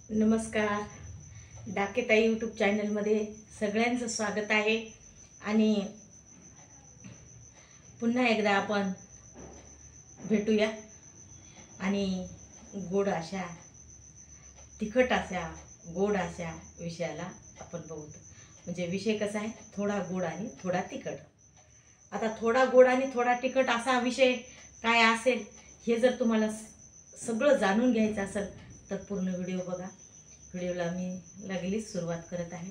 नमस्कार. डाकेताई यूट्यूब चॅनलमध्ये सगळ्यांचं स्वागत आहे. आणि पुन्हा एकदा आपण भेटूया आणि गोड अशा तिखट अशा गोड अशा विषयाला आपण बघू. म्हणजे विषय कसा आहे, थोडा गोड आणि थोडा तिखट. आता थोडा गोड आणि थोडा तिखट असा विषय काय असेल हे जर तुम्हाला सगळं जाणून घ्यायचं असेल तर पूर्ण व्हिडिओ बघा. व्हिडिओला मी लगेच सुरुवात करत आहे.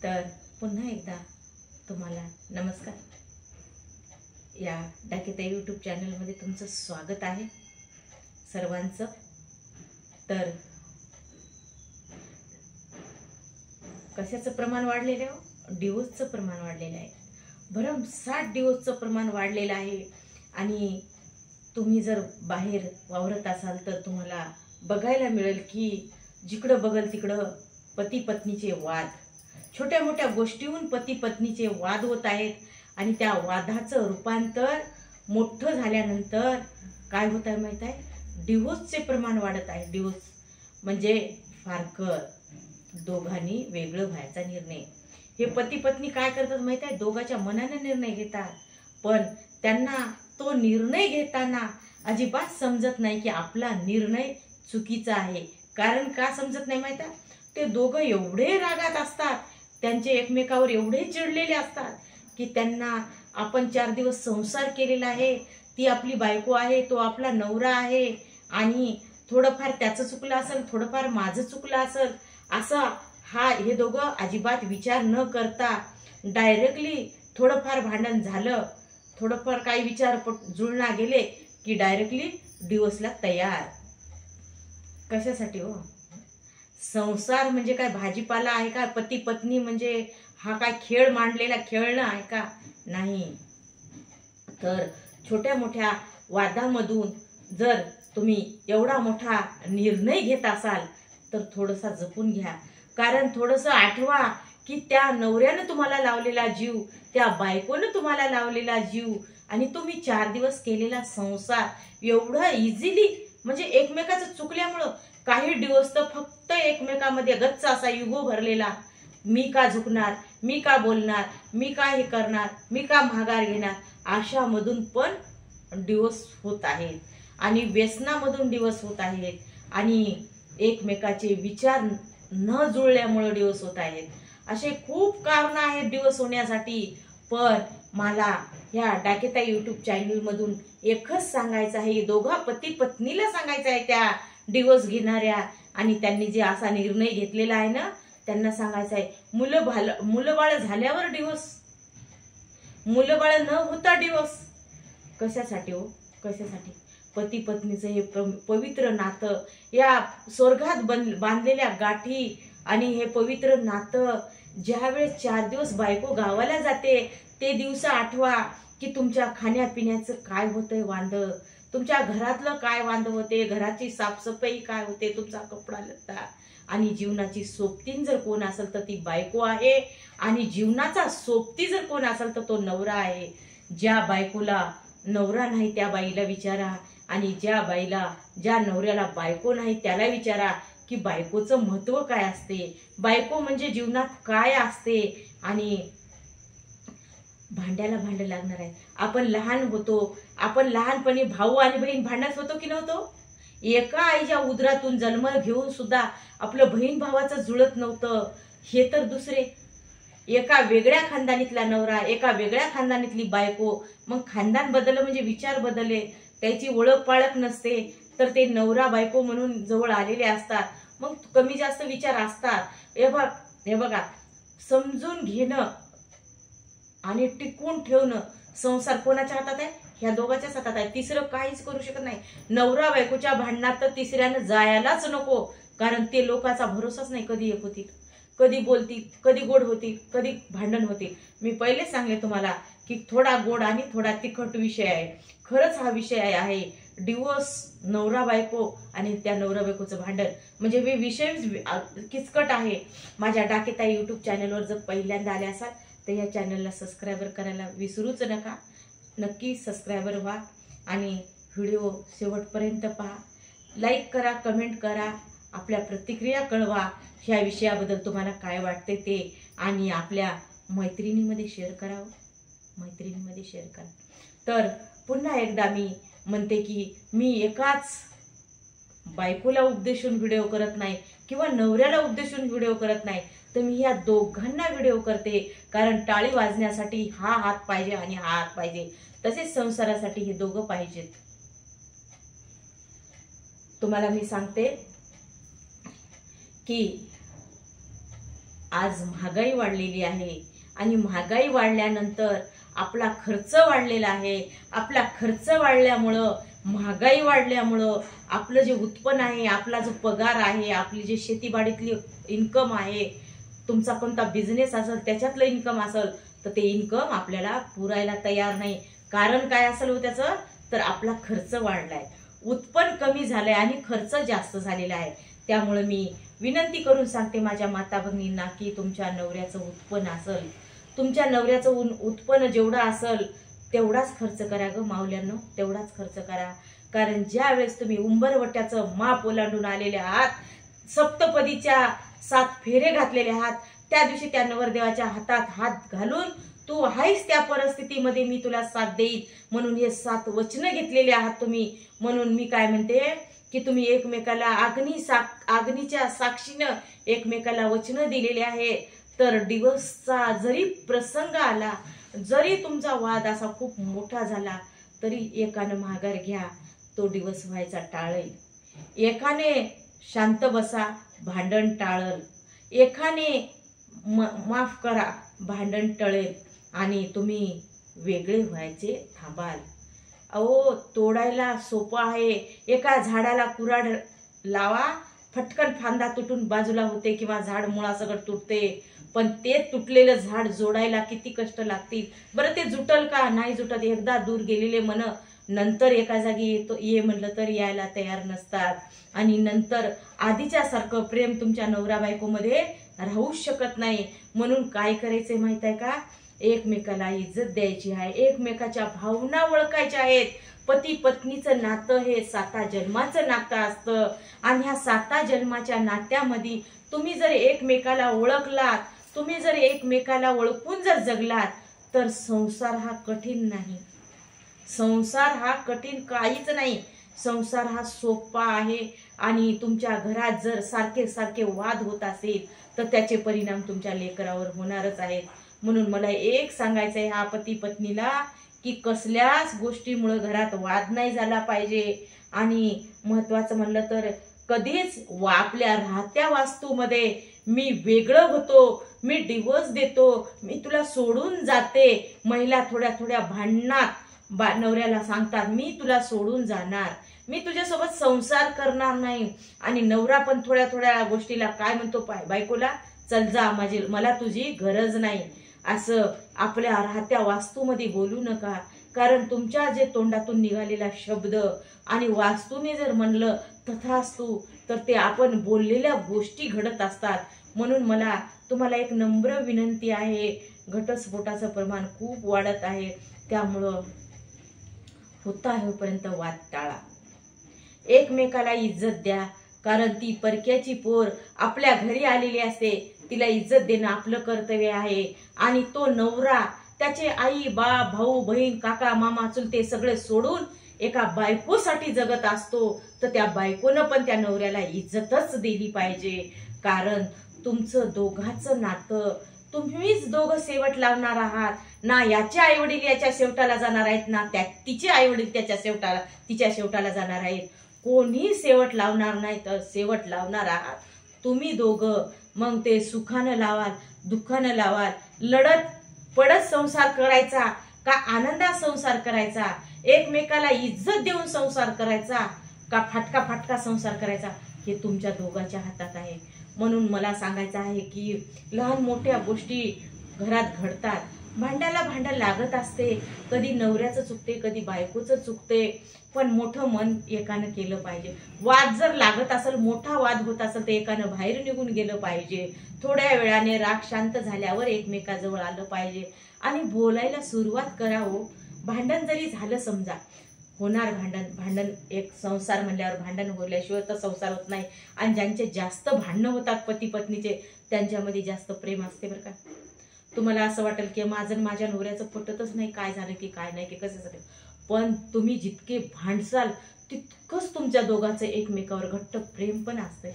तर पुन्हा एकदा तुम्हाला नमस्कार. या डाकेताई यूट्यूब चॅनलमध्ये तुमचं स्वागत आहे सर्वांचं. तर कशाचं प्रमाण वाढलेलं आहे? डिवोर्सचं प्रमाण वाढलेलं आहे. भरमसाठ डिवोर्सचं प्रमाण वाढलेलं आहे. आणि तुम्ही जर बाहेर वावरत असाल तर तुम्हाला बघायला मिळेल की जिकडं बघल तिकडं पती पत्नीचे वाद, छोट्या मोठ्या गोष्टीहून पती पत्नीचे वाद होत आहेत. आणि त्या वादाचं रूपांतर मोठं झाल्यानंतर काय होत आहे माहित आहे? डिवोर्सचे प्रमाण वाढत आहे. डिवोर्स म्हणजे फारकर दोघांनी वेगळं व्हायचा निर्णय. हे पती पत्नी काय करतात माहित आहे? दोघांच्या मनाने निर्णय घेतात, पण त्यांना तो निर्णय घेताना अजिबात समजत नाही की आपला निर्णय चुकीचा आहे. कारण का समजत नाही माहिती? ते दोघं एवढे रागात असतात, त्यांचे एकमेकावर एवढे चिडलेले असतात की त्यांना आपण 4 दिवस संसार केलेला आहे, ती आपली बायको आहे, तो आपला नवरा आहे, आणि थोडंफार त्याचं चुकलं असेल, थोडंफार माझं चुकलं असेल, असं हे दोघं अजिबात विचार न करता डायरेक्टली थोडंफार भांडण झालं, थोडंफार काही विचार जुळना गेले की डायरेक्टली डिवोर्सला तयार. कशासाठी हो? संसार म्हणजे काय भाजीपाला आहे का? पती पत्नी म्हणजे हा काय खेळ मांडलेला खेळणं आहे का? नाही. तर छोट्या मोठ्या वादामधून जर तुम्ही एवढा मोठा निर्णय घेत असाल तर थोडंसं जपून घ्या. कारण थोडंसं आठवा की त्या नवऱ्यानं तुम्हाला लावलेला जीव, त्या बायकोनं तुम्हाला लावलेला जीव, आणि तुम्ही 4 दिवस केलेला संसार एवढा इझिली, म्हणजे एकमेकाचं चुकल्यामुळं काही डिवोर्स तर फक्त एकमेकामध्ये गच्च असा युगो भरलेला, मी का झुकणार, मी का बोलणार, मी का हे करणार, मी का माघार घेणार, अशामधून पण डिवोर्स होत आहेत. आणि व्यसनामधून डिवोर्स होत आहेत. आणि एकमेकाचे विचार न जुळल्यामुळे डिवोर्स होत आहेत. असे खूप कारण आहेत डिवोर्स होण्यासाठी. पण मला या डाकेताई यूट्यूब चॅनल मधून एकच सांगायचं आहे, दोघा पती पत्नीला सांगायचं आहे, त्या डिवोर्स घेणाऱ्या आणि त्यांनी जे असा निर्णय घेतलेला आहे ना, त्यांना सांगायचं आहे, मुलं बाळ झाल्यावर डिवोर्स, मुलं बाळ न होता डिवोर्स. कशासाठी हो? कशासाठी? पती पत्नीचं हे पवित्र नातं, या स्वर्गात बांधलेल्या गाठी, आणि हे पवित्र नातं ज्यावेळेस 4 दिवस बायको गावाला जाते ते दिवस आठवा की तुमच्या खाण्यापिण्याचं काय होतंय वांद, तुमच्या घरातलं काय वांद होते, घराची साफसफाई काय होते, तुमचा कपडा लत्ता. आणि जीवनाची सोबतीन जर कोण असेल तर ती बायको आहे, आणि जीवनाचा सोबती जर कोण असेल तर तो नवरा आहे. ज्या बायकोला नवरा नाही त्या बाईला विचारा, आणि ज्या नवऱ्याला बायको नाही त्याला विचारा की बायकोचं महत्व काय असते, बायको म्हणजे जीवनात काय असते. आणि भांड्याला भांड लागणार आहे. आपण लहान होतो, आपण लहानपणी भाऊ आणि बहीण भांडत होतो की नव्हतो? एका आईच्या उदरातून जन्म घेऊन सुद्धा आपलं बहीण भावाचं जुळत नव्हतं. हे तर दुसरे, एका वेगळ्या खानदानीतला नवरा, एका वेगळ्या खानदानीतली बायको. मग खानदान बदललं म्हणजे विचार बदलले, त्याची ओळख पाळख नसते, तर ते नवरा बायको म्हणून जवळ आलेले असतात, मग कमी जास्त विचार असतात. हे बघा, समजून घेणं आणि टिकून ठेवणं संसार कोणाच्या हातात आहे? ह्या दोघांच्याच हातात आहे. तिसरं काहीच करू शकत नाही. नवरा बायकोच्या भांडणात तर तिसऱ्यानं जायलाच नको, कारण ते लोकांचा भरोसाच नाही, कधी एक होतील, कधी बोलतील, कधी गोड होतील, कधी भांडण होतील. मी पहिले सांगले तुम्हाला की थोडा गोड आणि थोडा तिखट विषय आहे. खरंच हा विषय आहे डिवोर्स, नवरा बायको आणि त्या नवरा बायकोचं भांडण. म्हणजे हे विषय किचकट आहे. माझ्या डाकेताई यूट्यूब चॅनलवर जर पहिल्यांदा आले असाल तर या चॅनलला सबस्क्राईबर करायला विसरूच नका. नक्की सबस्क्रायबर व्हा आणि व्हिडिओ शेवटपर्यंत पहा. लाईक करा, कमेंट करा आपल्या प्रतिक्रिया कळवा. ह्या विषयाबद्दल तुम्हाला काय वाटते ते, आणि आपल्या मैत्रिणीमध्ये शेअर करावं. मैत्रिणीमध्ये शेअर करा. तर पुन्हा एकदा मी म्हणते की मी एकाच बायकोला उद्देशून व्हिडिओ करत नाही किंवा नवऱ्याला उद्देशून व्हिडिओ करत नाही, तर मी या दोघांना व्हिडिओ करते. कारण टाळी वाजण्यासाठी हा हात पाहिजे आणि हा हात पाहिजे, तसेच संसारासाठी हे दोघं पाहिजेत. तुम्हाला मी सांगते की आज महागाई वाढलेली आहे, आणि महागाई वाढल्यानंतर आपला खर्च वाढलेला आहे. आपला खर्च वाढल्यामुळं, महागाई वाढल्यामुळं आपलं जे उत्पन्न आहे, आपला जो पगार आहे, आपली जे शेतीबाडीतली इन्कम आहे, तुमचा कोणता बिझनेस असेल त्याच्यातलं इन्कम असेल, तर ते इन्कम आपल्याला पुरायला तयार नाही. कारण काय असेल हो त्याचं, तर आपला खर्च वाढलाय, उत्पन्न कमी झालंय आणि खर्च जास्त झालेला आहे. त्यामुळे मी विनंती करून सांगते माझ्या माता भगिनींना की तुमच्या नवऱ्याचं उत्पन्न असेल, तुमच्या नवऱ्याचं उत्पन्न जेवढं असेल तेवढाच खर्च करा ग माऊल्यांनो, तेवढाच खर्च करा. कारण ज्या वेळेस तुम्ही उंबरवट्याचं माप ओलांडून आलेले आहात, सप्तपदीच्या 7 फेरे घातलेले आहात, त्या दिवशी त्या नवरदेवाच्या हातात हात घालून तू आहेस त्या परिस्थितीमध्ये, मी तुला साथ देईन म्हणून हे 7 वचनं घेतलेले आहात तुम्ही. म्हणून मी काय म्हणते की तुम्ही एकमेकाला अग्नीच्या साक्षीनं एकमेकाला वचनं दिलेले आहे. तर डिवोर्सचा जरी प्रसंग आला, जरी तुमचा वाद असा खूप मोठा झाला, तरी एकानं माघार घ्या, तो डिवोर्स व्हायचा टाळेल. एकाने शांत बसा, भांडण टाळल. एकाने माफ करा, भांडण टळेल आणि तुम्ही वेगळे व्हायचे थांबाल. अहो, तोडायला सोपं आहे. एका झाडाला कुऱ्हाड लावा, फटकन फांदा तुटून बाजूला होते किंवा झाड मुळासकट तुटते. पण ते तुटलेलं झाड जोडायला किती कष्ट लागतील बरं. ते जुटल का? नाही जुटत. एकदा दूर गेलेले मन नंतर एका जागी ये म्हणलं तर यायला तयार नसतात. आणि नंतर आधीच्या सारखं प्रेम तुमच्या नवरा बायकोमध्ये राहूच शकत नाही. म्हणून काय करायचंय माहित आहे का? एकमेकाला इज्जत द्यायची आहे, एकमेकाच्या भावना ओळखायच्या आहेत. पती पत्नीचं नातं हे 7 जन्माचं नातं असतं, आणि ह्या 7 जन्माच्या नात्यामध्ये तुम्ही जर एकमेकाला ओळखलात, तुम्ही जर एकमेकाला ओळखून जर जगलात, तर संसार हा कठीण नाही. संसार हा कठीण काहीच नाही. संसार हा सोपा आहे. आणि तुमच्या घरात जर सारखे सारखे वाद होत असेल, तर त्याचे परिणाम तुमच्या लेकरावर होणारच आहेत. म्हणून मला एक सांगायचं आहे ह्या पती पत्नीला की कसल्याच गोष्टीमुळे घरात वाद नाही झाला पाहिजे. आणि महत्वाचं म्हणलं तर कधीच आपल्या राहत्या वास्तूमध्ये मी वेगळं होतो, मी डिवोर्स देतो, मी तुला सोडून जाते. महिला थोड्या थोड्या भांडणात नवऱ्याला सांगतात मी तुला सोडून जाणार, मी तुझ्यासोबत संसार करणार नाही. आणि नवरा पण थोड्या थोड्या गोष्टीला काय म्हणतो बायकोला, चल जा, मला तुझी गरज नाही. असं आपल्या राहत्या वास्तूमध्ये बोलू नका. कारण तुमच्या जे तोंडातून निघालेला शब्द आणि वास्तूने जर म्हणलं तथास्तु, तर ते आपण बोललेल्या गोष्टी घडत असतात. म्हणून मला तुम्हाला एक नम्र विनंती आहे, घटस्फोटाचं प्रमाण खूप वाढत आहे. त्यामुळं होता होईपर्यंत वाद टाळा, एकमेकाला इज्जत द्या. कारण ती परक्याची पोर आपल्या घरी आलेली असते, तिला इज्जत देणं आपलं कर्तव्य आहे. आणि तो नवरा त्याचे आई बाप भाऊ बहीण काका मामा चुलते सगळे सोडून एका बायकोसाठी जगत असतो, तर त्या बायकोनं पण त्या नवऱ्याला इज्जतच दिली पाहिजे. कारण तुमचं दोघांचं नातं तुम्हीच दोघं शेवट लावणार आहात. ना याचे आई वडील याच्या शेवटाला जाणार आहेत, ना तिचे आई वडील तिच्या शेवटाला जाणार आहेत. कोणी शेवट लावणार नाही, तर शेवट लावणार आहात तुम्ही दोघं. मग ते सुखानं लावाल दुःखानं लावाल, लढत पडत संसार करायचा का आनंदात संसार करायचा, एकमेकाला इज्जत देऊन संसार करायचा का फाटका संसार करायचा, हे तुमच्या दोघांच्या हातात आहे. म्हणून मला सांगायचं आहे की लहान मोठ्या गोष्टी घरात घडतात, भांड्याला भांडं लागत असते, कधी नवऱ्याचं चुकते कधी बायकोचं चुकते. पण मोठं मन एकानं केलं पाहिजे. वाद जर लागत असेल, मोठा वाद होत असेल, तर एकानं बाहेर निघून गेलं पाहिजे. थोड्या वेळाने राग शांत झाल्यावर एकमेकाजवळ आलं पाहिजे आणि बोलायला सुरुवात करावं. भांडण जरी झालं समजा, होणार भांडण. भांडण एक संसार म्हणल्यावर भांडण होल्याशिवाय तर संसार होत नाही. आणि ज्यांचे जास्त भांडणं होतात पती पत्नीचे, त्यांच्यामध्ये जास्त प्रेम असते बरं का. तुम्हाला असं वाटेल की माझं आणि माझ्या नवऱ्याचं पटतच नाही, काय झालं की काय नाही की कसं झालं, पण तुम्ही जितके भांडसाल तितकंच तुमच्या दोघांचं एकमेकावर घट्ट प्रेम पण असतंय.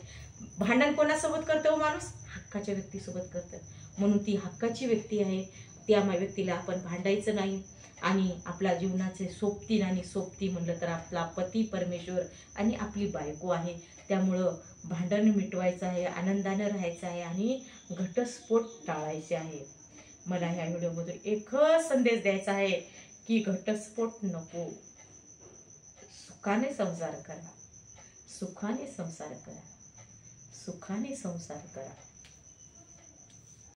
भांडण कोणासोबत करतो माणूस? हक्काच्या व्यक्तीसोबत करतं. म्हणून ती हक्काची व्यक्ती आहे, त्या व्यक्तीला आपण भांडायचं नाही. आणि आपल्या जीवनाचे सोबतीन आणि सोबती म्हणलं तर आपला पती परमेश्वर आणि आपली बायको आहे. त्यामुळं भांडण मिटवायचं आहे, आनंदानं राहायचं आहे आणि घटस्फोट टाळायचे आहे. मला ह्या व्हिडिओमधून एकच संदेश द्यायचा आहे की घटस्फोट नको. सुखाने संसार करा, सुखाने संसार करा, सुखाने संसार करा.